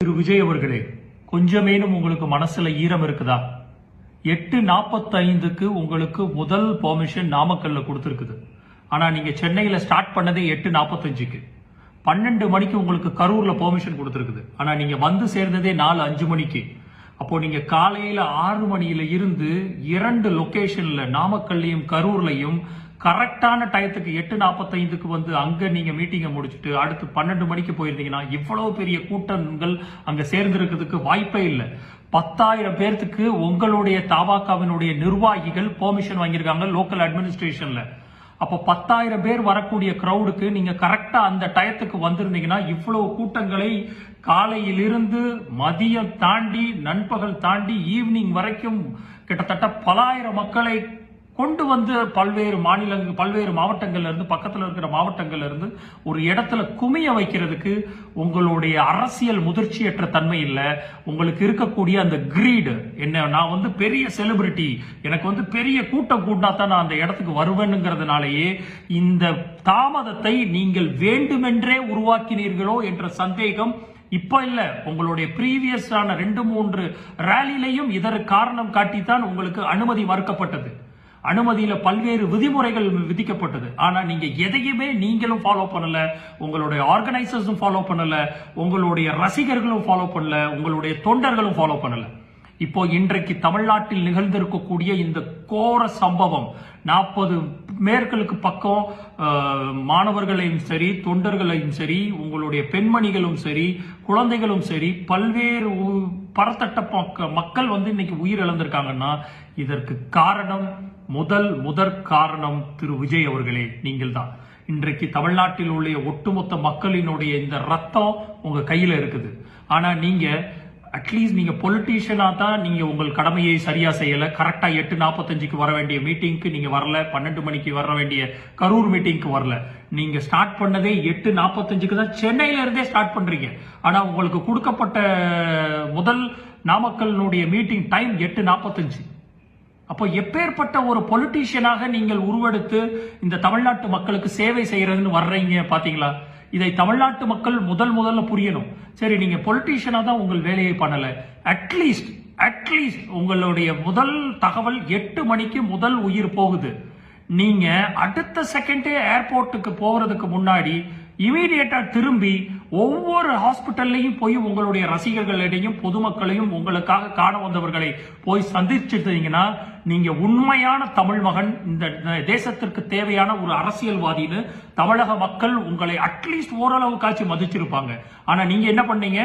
திரு விஜய் அவர்களே, கொஞ்சமேனும் உங்களுக்கு மனசுல ஈரம் இருக்குதா? 8:45க்கு உங்களுக்கு முதல் பெர்மிஷன் நாமக்கல்ல கொடுத்திருக்குது. ஆனா நீங்க சென்னையில ஸ்டார்ட் பண்ணதே 8:45க்கு. 12 மணிக்கு உங்களுக்கு கரூர்ல பெர்மிஷன் கொடுத்திருக்குது. ஆனா நீங்க வந்து சேர்ந்ததே 4:05 மணிக்கு. அப்போ நீங்க காலையில 6 மணியில இருந்து 2 லொகேஷன்ல நாமக்கல்லையும் கரூர்லையும் கரெக்டான டயத்துக்கு 8:45க்கு வந்து அங்க நீங்க மீட்டிங்கை முடிச்சுட்டு அடுத்து 12 மணிக்கு போயிருந்தீங்கன்னா இவ்வளவு பெரிய கூட்டங்கள் அங்க சேர்ந்திருக்கிறதுக்கு வாய்ப்பே இல்லை. 10,000 பேர்த்துக்கு உங்களுடைய தபாகவினுடைய நிர்வாகிகள் பெர்மிஷன் வாங்கியிருக்காங்க லோக்கல் அட்மினிஸ்ட்ரேஷன்ல. அப்ப 10,000 பேர் வரக்கூடிய கிரௌடுக்கு நீங்க கரெக்டா அந்த டயத்துக்கு வந்திருந்தீங்கன்னா இவ்வளவு கூட்டங்களை காலையிலிருந்து மதியம் தாண்டி நண்பகல் தாண்டி ஈவினிங் வரைக்கும் கிட்டத்தட்ட பலாயிரம் மக்களை கொண்டு வந்து பல்வேறு மாவட்டங்கள்ல இருந்து பக்கத்துல இருக்கிற மாவட்டங்கள்ல இருந்து ஒரு இடத்துல குமிய வைக்கிறதுக்கு உங்களுடைய அரசியல் முதிர்ச்சியற்ற தன்மை இல்ல. உங்களுக்கு இருக்கக்கூடிய அந்த கிரீடு என்ன, நான் வந்து பெரிய செலிபிரிட்டி, எனக்கு வந்து பெரிய கூட்டம் கூட்டினா தான் நான் அந்த இடத்துக்கு வருவேன்ங்கிறதுனாலேயே இந்த தாமதத்தை நீங்கள் வேண்டுமென்றே உருவாக்கினீர்களோ என்ற சந்தேகம் இப்ப இல்ல, உங்களுடைய பிரீவியஸ் ஆன 2-3 ரேலிலையும் இதற்கு காரணம் காட்டித்தான் உங்களுக்கு அனுமதி மறுக்கப்பட்டது. அனுமதியில பல்வேறு விதிமுறைகள் விதிக்கப்பட்டது. ஆனா நீங்க எதையுமே நீங்களும் ஃபாலோ பண்ணல, உங்களுடைய ஆர்கனைசர்ஸும் ஃபாலோ பண்ணல, உங்களுடைய ரசிகர்களும் ஃபாலோ பண்ணல, உங்களுடைய தொண்டர்களும் ஃபாலோ பண்ணல. இப்போ இன்றைக்கு தமிழ்நாட்டில் நிகழ்ந்திருக்கக்கூடிய இந்த கோர சம்பவம் 40 மேற்களுக்கு பக்கம் மாணவர்களையும் சரி, தொண்டர்களையும் சரி, உங்களுடைய பெண்மணிகளும் சரி, குழந்தைகளும் சரி, பல்வேறு பரத்தட்ட மக்கள் வந்து இன்னைக்கு உயிர் இழந்திருக்காங்கன்னா இதற்கு காரணம் முதற் காரணம் திரு விஜய் அவர்களே, நீங்கள் தான். இன்றைக்கு தமிழ்நாட்டில் உள்ள ஒட்டுமொத்த மக்களினுடைய இந்த ரத்தம் உங்க கையில இருக்குது. ஆனா நீங்க அட்லீஸ்ட் நீங்க பொலிட்டீஷியனா தான் நீங்க உங்கள் கடமையை சரியா செய்யல. கரெக்டா 8:45க்கு வர வேண்டிய மீட்டிங்க்கு நீங்க வரல, 12 மணிக்கு வர வேண்டிய கரூர் மீட்டிங்க்கு வரல. நீங்க ஸ்டார்ட் பண்ணதே 8:45க்கு தான் சென்னையில இருந்தே ஸ்டார்ட் பண்றீங்க. ஆனா உங்களுக்கு கொடுக்கப்பட்ட முதல் நாமக்கல்னுடைய மீட்டிங் டைம் 8:45. அப்போ எப்பேற்பட்ட ஒரு பொலிட்டீஷியனாக நீங்கள் உருவெடுத்து இந்த தமிழ்நாட்டு மக்களுக்கு சேவை செய்யறதுன்னு வர்றீங்க பாத்தீங்களா? இதை தமிழ்நாட்டு மக்கள் முதல்ல புரியணும். சரி, நீங்க பொலிட்டீஷியனா தான் உங்கள் வேலையை பண்ணல, அட்லீஸ்ட் உங்களுடைய முதல் தகவல் 8 மணிக்கு முதல் உயிர் போகுது. நீங்க அடுத்த செகண்டே ஏர்போர்ட்டுக்கு போறதுக்கு முன்னாடி இமீடியட்டா திரும்பி ஒவ்வொரு ஹாஸ்பிட்டல்லையும் போய் உங்களுடைய ரசிகர்களிடையும் பொதுமக்களையும் உங்களுக்காக காண வந்தவர்களை போய் சந்திச்சிருந்தீங்கன்னா நீங்க உண்மையான தமிழ் மகன், இந்த தேசத்திற்கு தேவையான ஒரு அரசியல்வாதின்னு தமிழக மக்கள் உங்களை அட்லீஸ்ட் ஓரளவு காட்சி மதிச்சிருப்பாங்க. ஆனா நீங்க என்ன பண்ணீங்க?